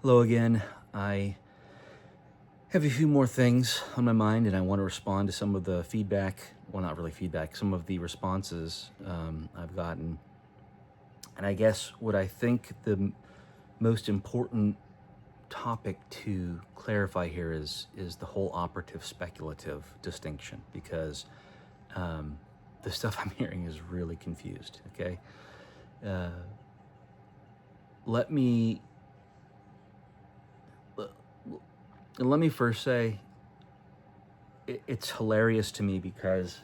Hello again. I have a few more things on my mind, and I want to respond to some of the feedback. Well, not really feedback, some of the responses I've gotten. And I guess what I think the most important topic to clarify here is the whole operative speculative distinction, because the stuff I'm hearing is really confused. Okay, uh, let me let me first say it's hilarious to me because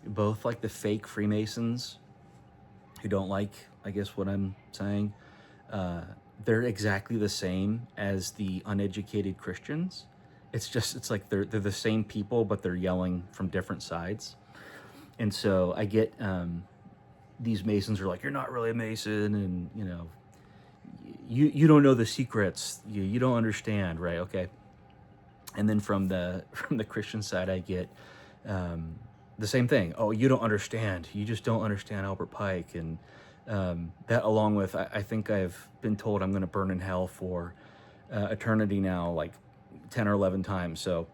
both like the fake Freemasons who don't like, I guess, what I'm saying, uh, they're exactly the same as the uneducated Christians. It's like they're the same people, but they're yelling from different sides. And so I get these Masons are like, "You're not really a Mason," and you don't know the secrets. You don't understand, right? Okay. And then from the from the Christian side, I get um, the same thing. Oh, you don't understand. You just don't understand Albert Pike, and that along with I think I've been told I'm going to burn in hell for eternity now, like 10 or 11 times. So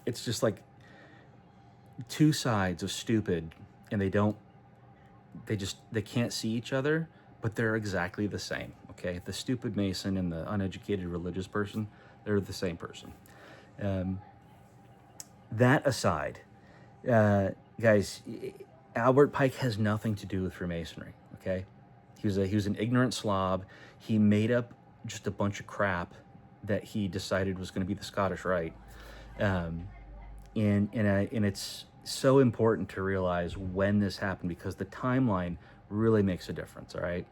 it's just like two sides of stupid, and they can't see each other, but they're exactly the same. Okay, the stupid Mason and the uneducated religious person, they're the same person. Um, that aside, uh, guys, Albert Pike has nothing to do with Freemasonry. Okay, he was an ignorant slob. He made up just a bunch of crap that he decided was going to be the Scottish Rite, um, and it's so important to realize when this happened, because the timeline really makes a difference. All right,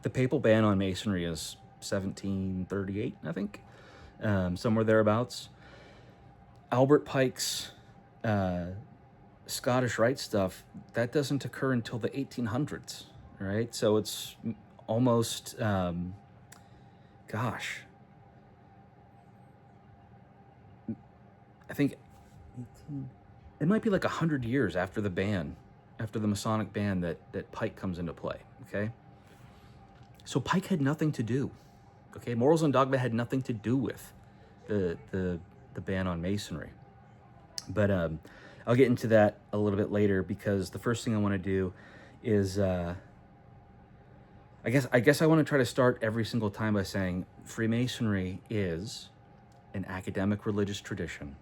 the papal ban on Masonry is 1738, I think, somewhere thereabouts. Albert Pike's uh, Scottish Rite stuff, that doesn't occur until the 1800s, right? So it's almost, gosh, I think it might be like 100 years after the ban, after the Masonic ban, that Pike comes into play, okay? So Pike had nothing to do, okay? Morals and Dogma had nothing to do with the ban on Masonry. But I'll get into that a little bit later, because the first thing I want to do is I guess I want to try to start every single time by saying Freemasonry is an academic religious tradition.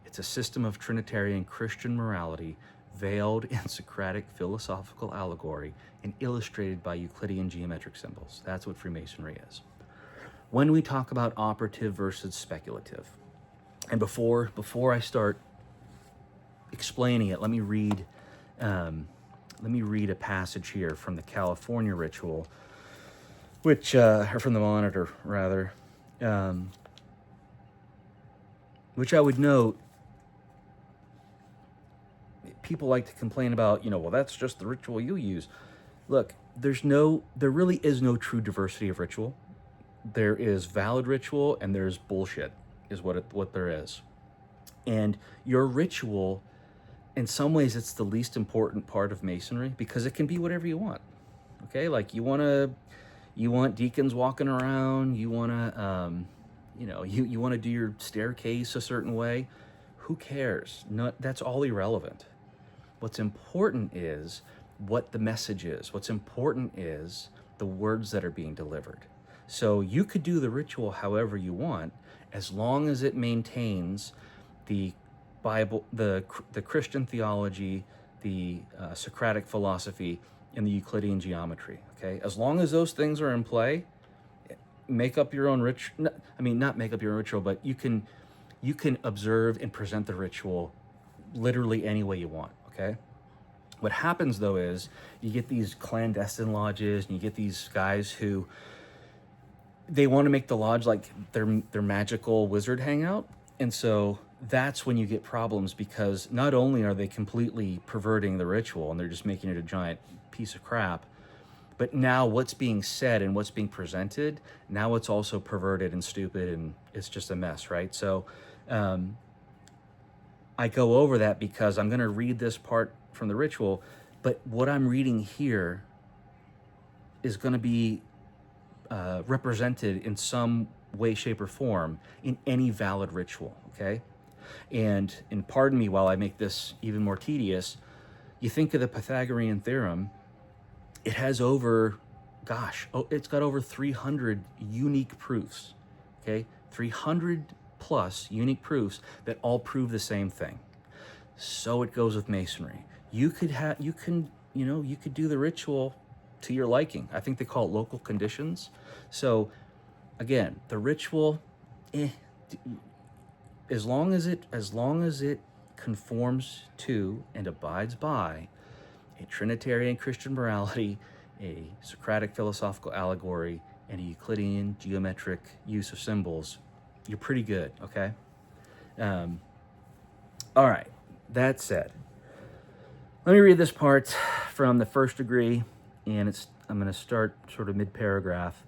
It's a system of Trinitarian Christian morality veiled in Socratic philosophical allegory and illustrated by Euclidean geometric symbols. That's what Freemasonry is. When we talk about operative versus speculative, and before I start explaining it, let me read a passage here from the California Ritual, or from the Monitor rather, which I would note. People like to complain about, well, that's just the ritual you use. Look, there really is no true diversity of ritual. There is valid ritual and there's bullshit, is what there is. And your ritual, in some ways, it's the least important part of Masonry, because it can be whatever you want. Okay, like you want deacons walking around, you want to, you want to do your staircase a certain way. Who cares? That's all irrelevant. What's important is what the message is. What's important is the words that are being delivered. So you could do the ritual however you want, as long as it maintains the Bible, the Christian theology, the Socratic philosophy, and the Euclidean geometry. Okay, as long as those things are in play, make up your own ritual. I mean, not make up your own ritual, but you can observe and present the ritual literally any way you want. Okay. What happens though is you get these clandestine lodges, and you get these guys who they want to make the lodge like their magical wizard hangout. And so that's when you get problems, because not only are they completely perverting the ritual and they're just making it a giant piece of crap, but now what's being said and what's being presented, now it's also perverted and stupid, and it's just a mess, right? So I go over that because I'm going to read this part from the ritual, but what I'm reading here is going to be represented in some way, shape, or form in any valid ritual, okay? And pardon me while I make this even more tedious, you think of the Pythagorean theorem, it has over, it's got over 300 unique proofs, okay? 300 plus unique proofs that all prove the same thing. So it goes with Masonry. You could do the ritual to your liking. I think they call it local conditions. So again, the ritual, as long as it conforms to and abides by a Trinitarian Christian morality, a Socratic philosophical allegory, and a Euclidean geometric use of symbols, you're pretty good, okay? All right, that said, let me read this part from the first degree, and I'm going to start sort of mid-paragraph.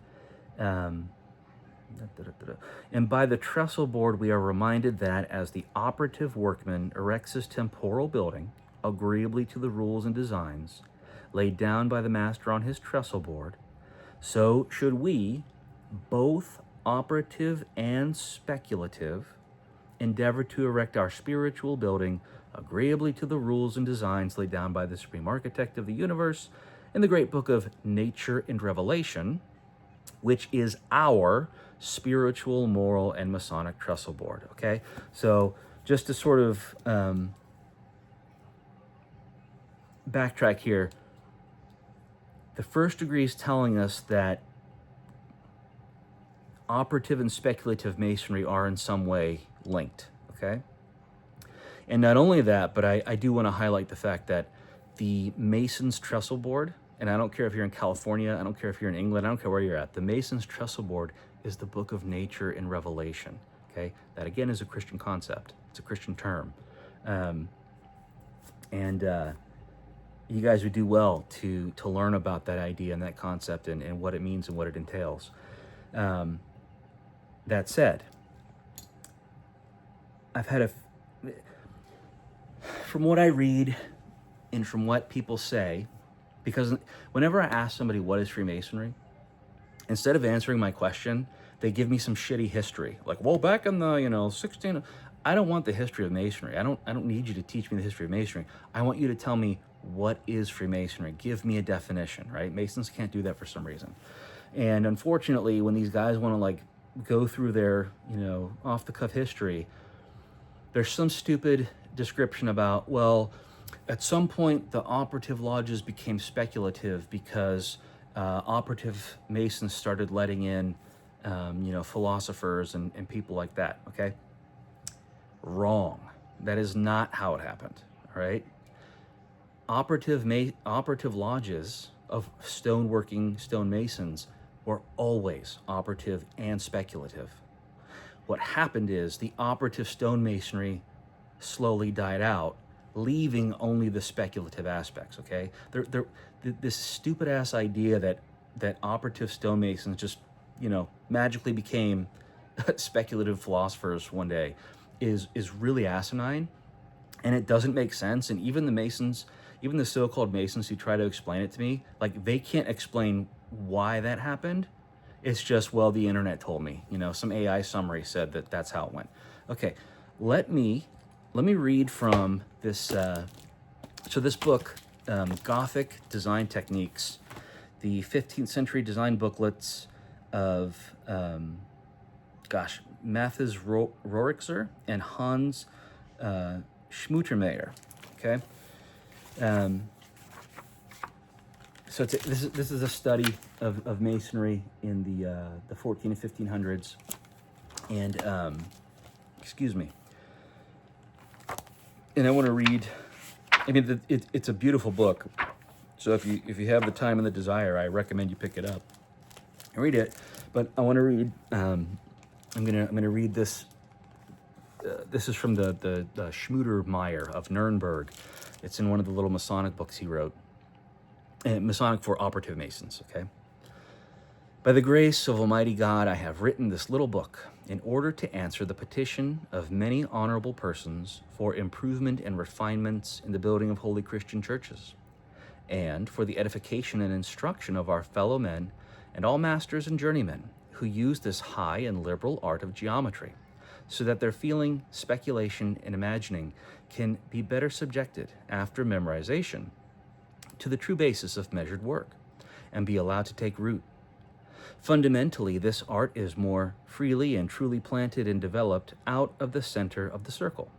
And by the trestle board, we are reminded that as the operative workman erects his temporal building, agreeably to the rules and designs laid down by the master on his trestle board, so should we, both operative and speculative, endeavor to erect our spiritual building agreeably to the rules and designs laid down by the supreme architect of the universe in the great book of Nature and Revelation, which is our spiritual, moral, and Masonic trestle board, okay? So just to sort of backtrack here, the first degree is telling us that operative and speculative Masonry are in some way linked, okay? And not only that, but I do want to highlight the fact that the Mason's trestle board, and I don't care if you're in California, I don't care if you're in England, I don't care where you're at, the Mason's trestle board is the book of Nature and Revelation, okay? That again is a Christian concept. It's a Christian term. You guys would do well to learn about that idea and that concept and what it means and what it entails. That said, I've had from what I read and from what people say, because whenever I ask somebody what is Freemasonry, instead of answering my question, they give me some shitty history. Like, well, back in the 16, I don't want the history of Masonry. I don't need you to teach me the history of Masonry. I want you to tell me what is Freemasonry. Give me a definition, right? Masons can't do that for some reason. And unfortunately, when these guys want to go through their, off the cuff history, there's some stupid description about, well, at some point the operative lodges became speculative because operative Masons started letting in, philosophers and people like that, okay? Wrong. That is not how it happened, all right? Operative lodges of stone Masons were always operative and speculative. What happened is the operative stonemasonry slowly died out, leaving only the speculative aspects, okay? This stupid-ass idea that operative stonemasons just, magically became speculative philosophers one day is really asinine, and it doesn't make sense. And even the so-called Masons who try to explain it to me, they can't explain why that happened. It's just, well, the internet told me, some AI summary said that's how it went. Okay, let me read from this, this book, Gothic Design Techniques, the 15th century design booklets of, Matthias Rorichser and Hans Schmutermeyer, okay? So this is a study of Masonry in the 14 and 1500s, and and I want to read. I mean, it's a beautiful book. So if you have the time and the desire, I recommend you pick it up and read it. But I want to read. I'm gonna read this. This is from the Schmutermeyer of Nuremberg. It's in one of the little Masonic books he wrote. Masonic for operative Masons, okay? By the grace of Almighty God, I have written this little book in order to answer the petition of many honorable persons for improvement and refinements in the building of holy Christian churches, and for the edification and instruction of our fellow men and all masters and journeymen who use this high and liberal art of geometry, so that their feeling, speculation, and imagining can be better subjected, after memorization, to the true basis of measured work, and be allowed to take root. Fundamentally, this art is more freely and truly planted and developed out of the center of the circle,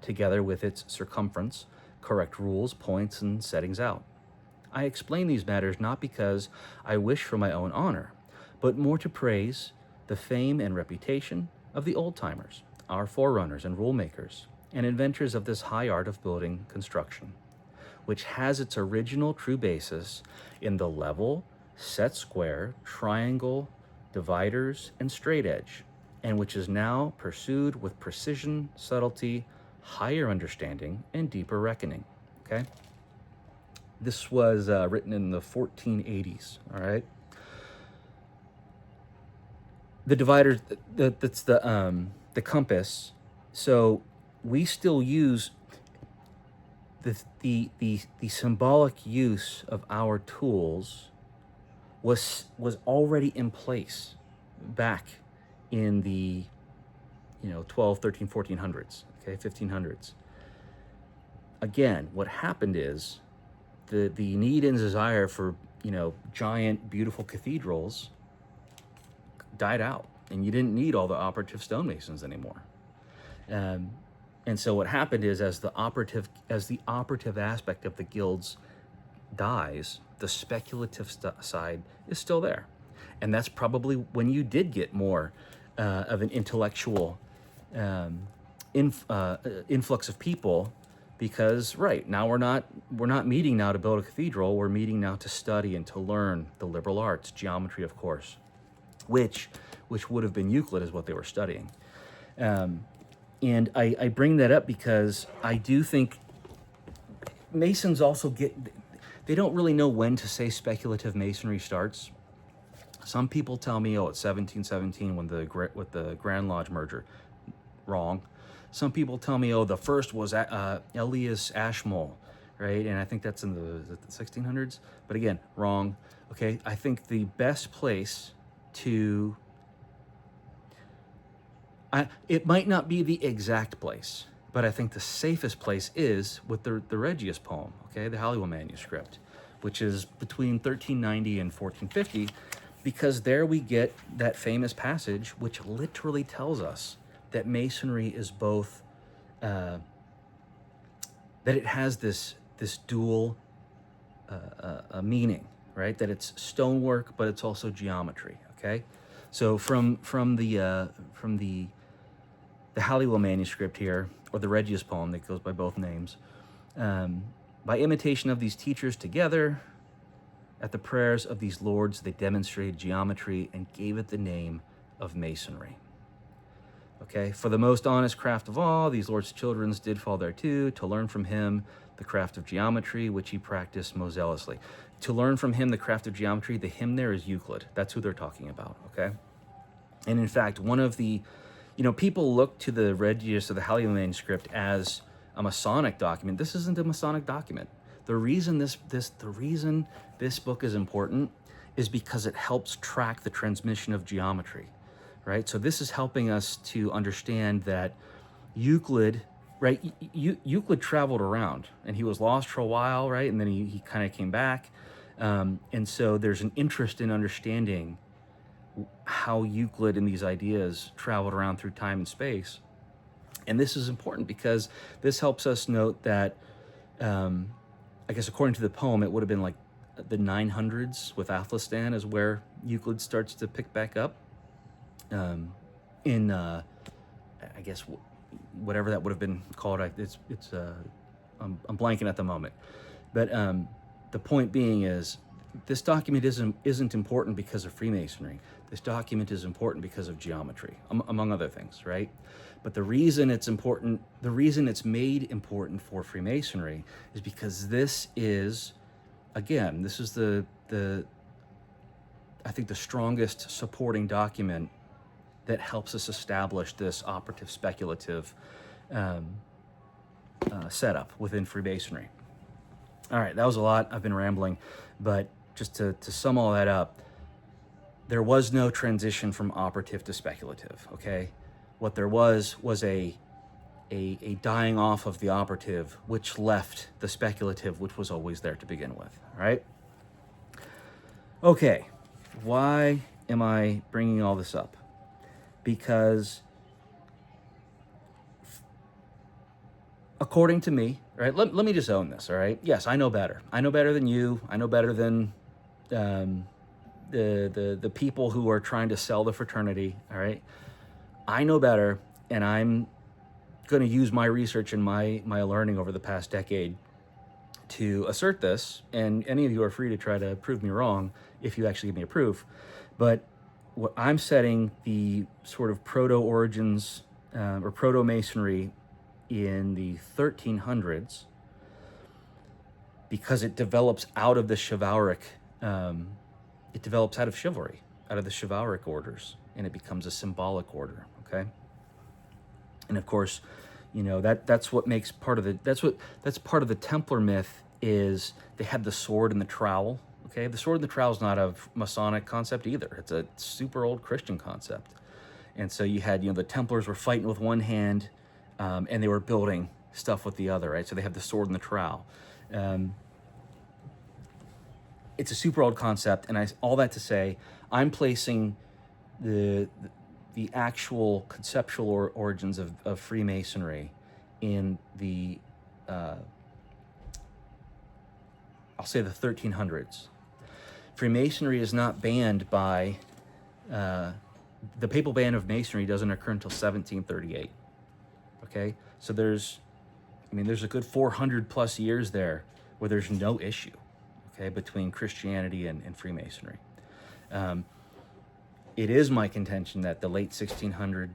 together with its circumference, correct rules, points, and settings out. I explain these matters not because I wish for my own honor, but more to praise the fame and reputation of the old-timers, our forerunners and rule makers, and inventors of this high art of building construction, which has its original true basis in the level, set square, triangle, dividers, and straight edge, and which is now pursued with precision, subtlety, higher understanding, and deeper reckoning. Okay? This was written in the 1480s, all right? The dividers, that's the compass. So we still use the symbolic use of our tools was already in place back in the 12, 13, 1400s, okay, 1500s. Again, what happened is the need and desire for giant, beautiful cathedrals died out, and you didn't need all the operative stonemasons anymore. And so what happened is, as the operative aspect of the guilds dies, the speculative side is still there. And that's probably when you did get more of an intellectual influx of people, because now we're not meeting now to build a cathedral, we're meeting now to study and to learn the liberal arts, geometry, of course, which would have been Euclid is what they were studying. And I bring that up because I do think Masons also they don't really know when to say speculative Masonry starts. Some people tell me, it's 1717 with the Grand Lodge merger. Wrong. Some people tell me, the first was Elias Ashmole, right? And I think that's in the 1600s. But again, wrong. Okay, I think the best place to... it might not be the exact place, but I think the safest place is with the Regius poem, okay, the Halliwell manuscript, which is between 1390 and 1450, because there we get that famous passage which literally tells us that Masonry is both, that it has this dual meaning, right? That it's stonework, but it's also geometry, okay? So from the Halliwell manuscript here, or the Regius poem that goes by both names, by imitation of these teachers together, at the prayers of these lords, they demonstrated geometry and gave it the name of Masonry. Okay, for the most honest craft of all, these lords' children did fall thereto, to learn from him the craft of geometry, which he practiced most zealously. To learn from him the craft of geometry, the him there is Euclid. That's who they're talking about, okay? And in fact, one of the, people look to the Regius or the Halliwell manuscript as a Masonic document. This isn't a Masonic document. The reason this book is important is because it helps track the transmission of geometry, right? So this is helping us to understand that Euclid, right? Euclid traveled around, and he was lost for a while, right? And then he kind of came back. And so there's an interest in understanding how Euclid and these ideas traveled around through time and space. And this is important because this helps us note that, I guess according to the poem, it would have been like the 900s with Athelstan is where Euclid starts to pick back up. I guess whatever that would have been called, I'm blanking at the moment. But the point being is, this document isn't important because of Freemasonry. This document is important because of geometry, among other things, right? But the reason it's important, the reason it's made important for Freemasonry is because this is, again, this is I think the strongest supporting document that helps us establish this operative speculative setup within Freemasonry. All right, that was a lot. I've been rambling, but just to sum all that up, there was no transition from operative to speculative, okay? What there was a dying off of the operative, which left the speculative, which was always there to begin with, all right? Okay, why am I bringing all this up? Because according to me, right, let me just own this, all right? Yes, I know better. I know better than you. I know better than the people who are trying to sell the fraternity, all right? I know better, and I'm going to use my research and my learning over the past decade to assert this, and any of you are free to try to prove me wrong if you actually give me a proof. But what I'm setting the sort of proto-origins or proto-Masonry in the 1300s, because it develops out of the chivalric, it develops out of chivalry, out of the chivalric orders, and it becomes a symbolic order, okay? And of course, you know, that's what makes part of the, that's part of the Templar myth, is they had the sword and the trowel, okay? The sword and the trowel is not a Masonic concept either. It's a super old Christian concept. And so you had, you know, the Templars were fighting with one hand, and they were building stuff with the other, right? So they have the sword and the trowel. It's a super old concept, and all that to say, I'm placing the actual conceptual origins of Freemasonry in the, I'll say the 1300s. Freemasonry is not banned by, the papal ban of Masonry doesn't occur until 1738, okay? So there's a good 400 plus years there where there's no issue, okay, between Christianity and Freemasonry. It is my contention that the late 1600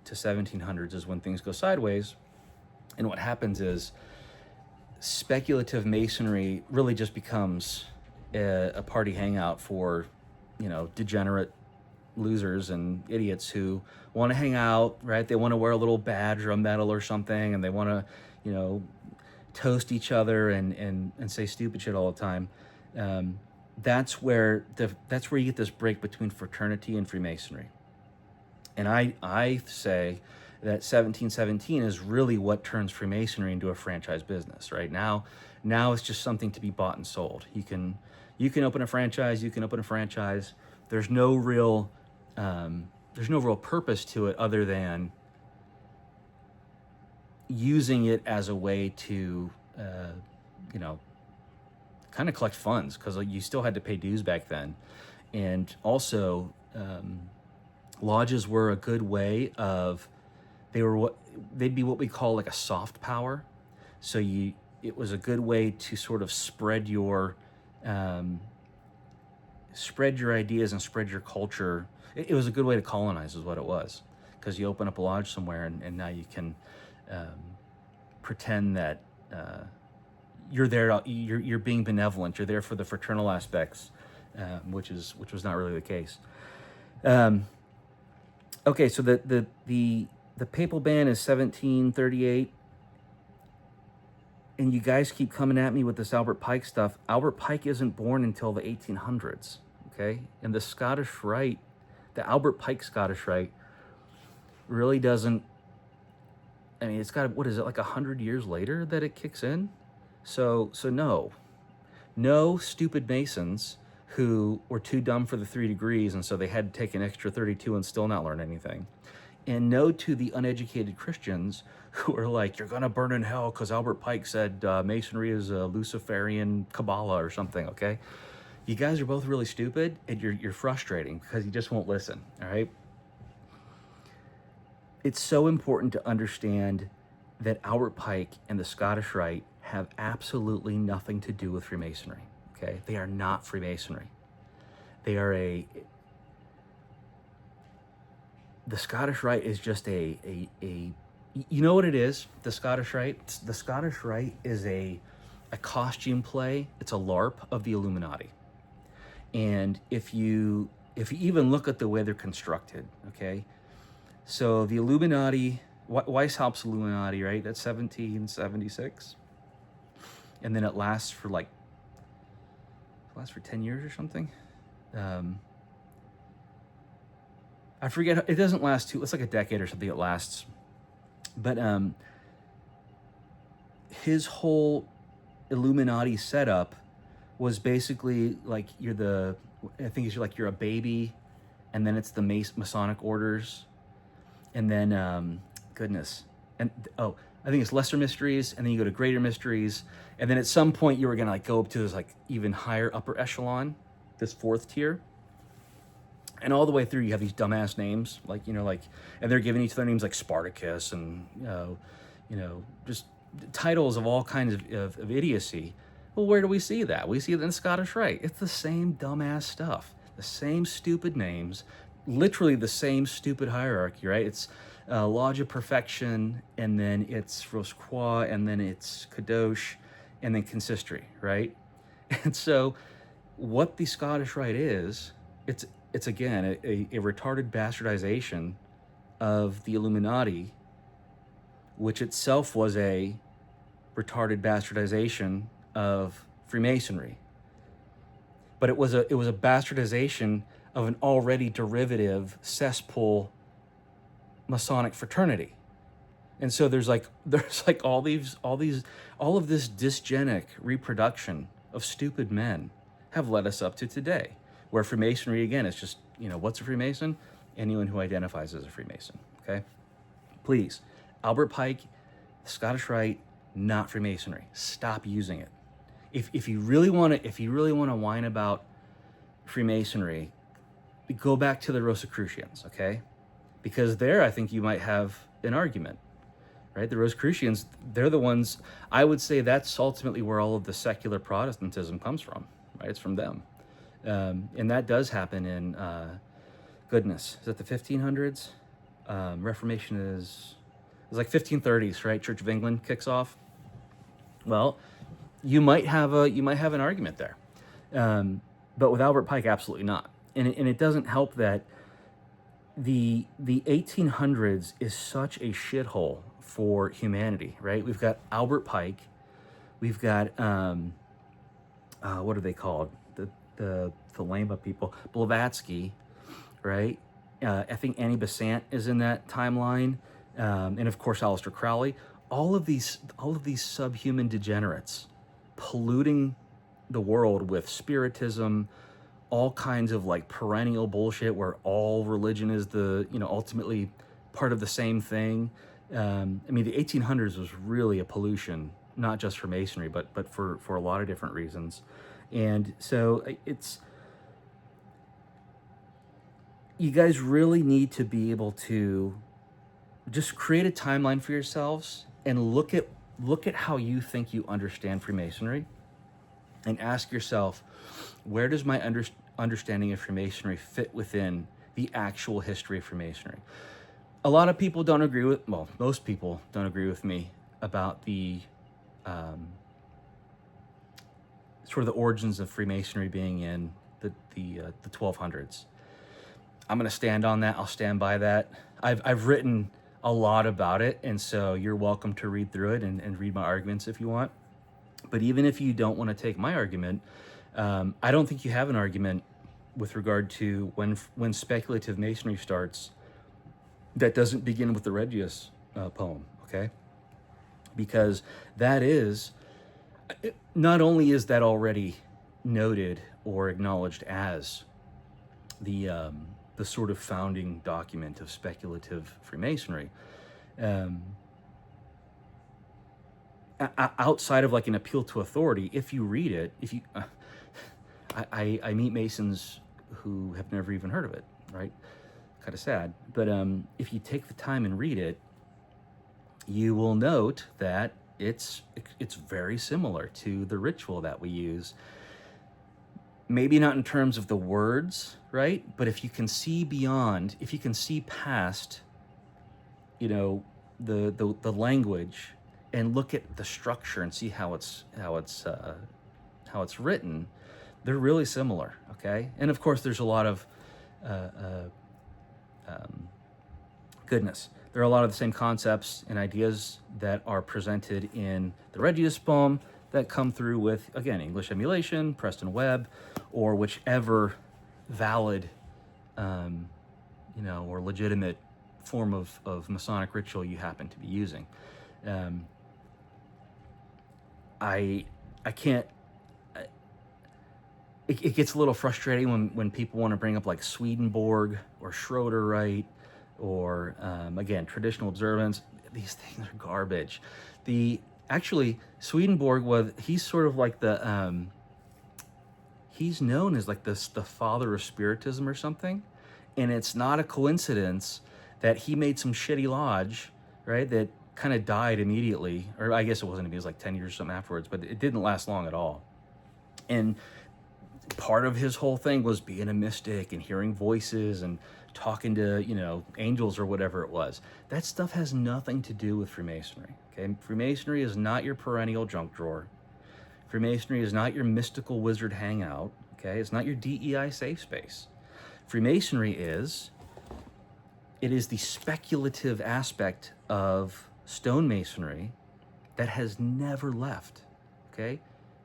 to 1700s is when things go sideways, and what happens is speculative Masonry really just becomes a party hangout for, you know, degenerate losers and idiots who want to hang out, right? They want to wear a little badge or a medal or something, and they want to, you know, toast each other and say stupid shit all the time. That's where you get this break between fraternity and Freemasonry. And I say that 1717 is really what turns Freemasonry into a franchise business. Right now it's just something to be bought and sold. You can open a franchise. There's no real purpose to it other than using it as a way to, you know, kind of collect funds, because you still had to pay dues back then. And also, lodges were a good way of, they'd be what we call like a soft power. So it was a good way to sort of spread your ideas and spread your culture. It was a good way to colonize, is what it was, because you open up a lodge somewhere, and now you can pretend that you're there. You're being benevolent. You're there for the fraternal aspects, which was not really the case. Okay, so the papal ban is 1738, and you guys keep coming at me with this Albert Pike stuff. Albert Pike isn't born until the 1800s, okay? And the Scottish Rite, the Albert Pike Scottish Rite, really doesn't, I mean, it's got, what is it, like 100 years later that it kicks in? So no stupid Masons who were too dumb for the 3 degrees, and so they had to take an extra 32 and still not learn anything. And no to the uneducated Christians who are like, you're going to burn in hell because Albert Pike said Masonry is a Luciferian Kabbalah or something, okay? You guys are both really stupid, and you're frustrating because you just won't listen, all right? It's so important to understand that Albert Pike and the Scottish Rite have absolutely nothing to do with Freemasonry, okay? They are not Freemasonry. They are the Scottish Rite is just you know what it is, the Scottish Rite? The Scottish Rite is a costume play. It's a LARP of the Illuminati. And if you even look at the way they're constructed, okay? So the Illuminati, Weishaupt's Illuminati, right? That's 1776. And then it lasts for 10 years or something. I forget, it doesn't last it's like a decade or something it lasts. But his whole Illuminati setup was basically like I think it's like you're a baby, and then it's the Masonic orders, and then goodness, and I think it's lesser mysteries, and then you go to greater mysteries, and then at some point you were gonna like go up to this like even higher upper echelon, this fourth tier, and all the way through you have these dumbass names like and they're giving each other names like Spartacus and just titles of all kinds of idiocy. Well, where do we see that? We see it in the Scottish Rite. It's the same dumbass stuff, the same stupid names, literally the same stupid hierarchy, right? It's Lodge of Perfection, and then it's Rose-Croix, and then it's Kadosh, and then Consistory, right? And so what the Scottish Rite is, it's again a retarded bastardization of the Illuminati, which itself was a retarded bastardization of Freemasonry. But it was a bastardization of an already derivative cesspool Masonic fraternity. And so there's like all of this dysgenic reproduction of stupid men have led us up to today, where Freemasonry again is just, what's a Freemason? Anyone who identifies as a Freemason. Okay? Please, Albert Pike, Scottish Rite, not Freemasonry. Stop using it. If you really want to whine about Freemasonry, go back to the Rosicrucians, okay? Because there, I think you might have an argument, right? The Rosicrucians, they're the ones, I would say that's ultimately where all of the secular Protestantism comes from, right? It's from them. And that does happen in, is that the 1500s? Reformation is like 1530s, right? Church of England kicks off. Well, you might have an argument there, but with Albert Pike, absolutely not. And it doesn't help that the 1800s is such a shithole for humanity, right? We've got Albert Pike, we've got what are they called? The lame people, Blavatsky, right? I think Annie Besant is in that timeline, and of course Aleister Crowley. All of these subhuman degenerates polluting the world with spiritism, all kinds of like perennial bullshit where all religion is ultimately part of the same thing. I mean, the 1800s was really a pollution, not just for Masonry, but for a lot of different reasons. And so you guys really need to be able to just create a timeline for yourselves and look at how you think you understand Freemasonry, and ask yourself, where does my understanding of Freemasonry fit within the actual history of Freemasonry? A lot of people don't agree with, well, most people don't agree with me about the sort of the origins of Freemasonry being in the 1200s. I'm going to stand on that. I'll stand by that. I've written a lot about it, and so you're welcome to read through it and read my arguments if you want. But even if you don't want to take my argument, I don't think you have an argument with regard to when speculative Masonry starts that doesn't begin with the Regius poem, okay? Because that is, not only is that already noted or acknowledged as the sort of founding document of speculative Freemasonry, outside of like an appeal to authority, if you read it, I meet Masons who have never even heard of it, right? Kind of sad. But if you take the time and read it, you will note that it's very similar to the ritual that we use. Maybe not in terms of the words, right? But if you can see beyond, if you can see past, the language, and look at the structure and see how it's written, they're really similar, okay? And of course, there's a lot of there are a lot of the same concepts and ideas that are presented in the Regius poem that come through with, again, English emulation, Preston Webb, or whichever valid or legitimate form of Masonic ritual you happen to be using. I can't. It gets a little frustrating when people want to bring up like Swedenborg or Schroeder Rite or again traditional observance. These things are garbage. Actually Swedenborg he's sort of like he's known as like the father of Spiritism or something, and it's not a coincidence that he made some shitty lodge, right, that kind of died immediately, or I guess it wasn't, it was like 10 years or something afterwards, but it didn't last long at all. And part of his whole thing was being a mystic and hearing voices and talking to, angels or whatever it was. That stuff has nothing to do with Freemasonry, okay? Freemasonry is not your perennial junk drawer. Freemasonry is not your mystical wizard hangout, okay? It's not your DEI safe space. Freemasonry is the speculative aspect of stonemasonry that has never left, okay?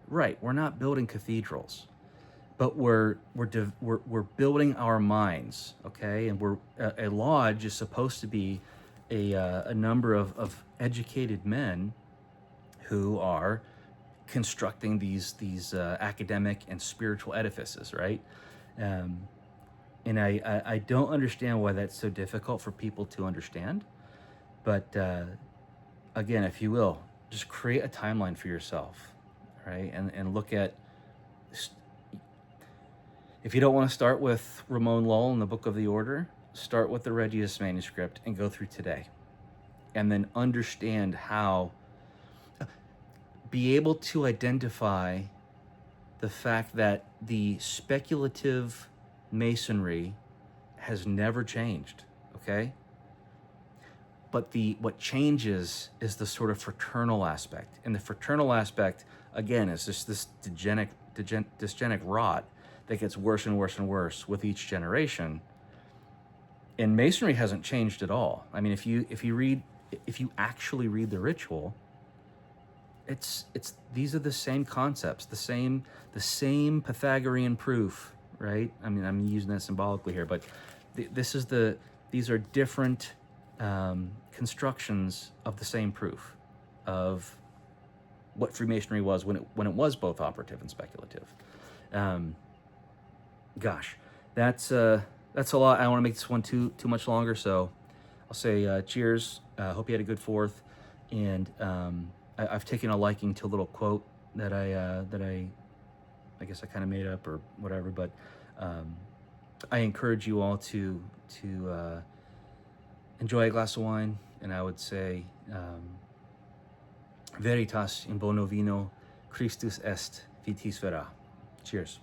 Right, we're not building cathedrals, but we're building our minds, okay? And a lodge is supposed to be a number of educated men who are constructing these academic and spiritual edifices, right? And I don't understand why that's so difficult for people to understand. But again, if you will, just create a timeline for yourself, right? And look at, if you don't want to start with Ramon Lull in the Book of the Order, start with the Regius manuscript and go through today. And then understand how, be able to identify the fact that the speculative Masonry has never changed, okay? But what changes is the sort of fraternal aspect. And the fraternal aspect, again, is just this dysgenic rot that gets worse and worse and worse with each generation. And Masonry hasn't changed at all. I mean, if you actually read the ritual, it's these are the same concepts, the same Pythagorean proof, right? I mean, I'm using that symbolically here, but these are different constructions of the same proof of what Freemasonry was when it was both operative and speculative. Gosh, that's a lot. I don't want to make this one too much longer, so I'll say cheers. Hope you had a good Fourth, and I've taken a liking to a little quote that I guess I kind of made up or whatever, but I encourage you all to enjoy a glass of wine, and I would say veritas in bono vino, Christus est, vitis vera. Cheers.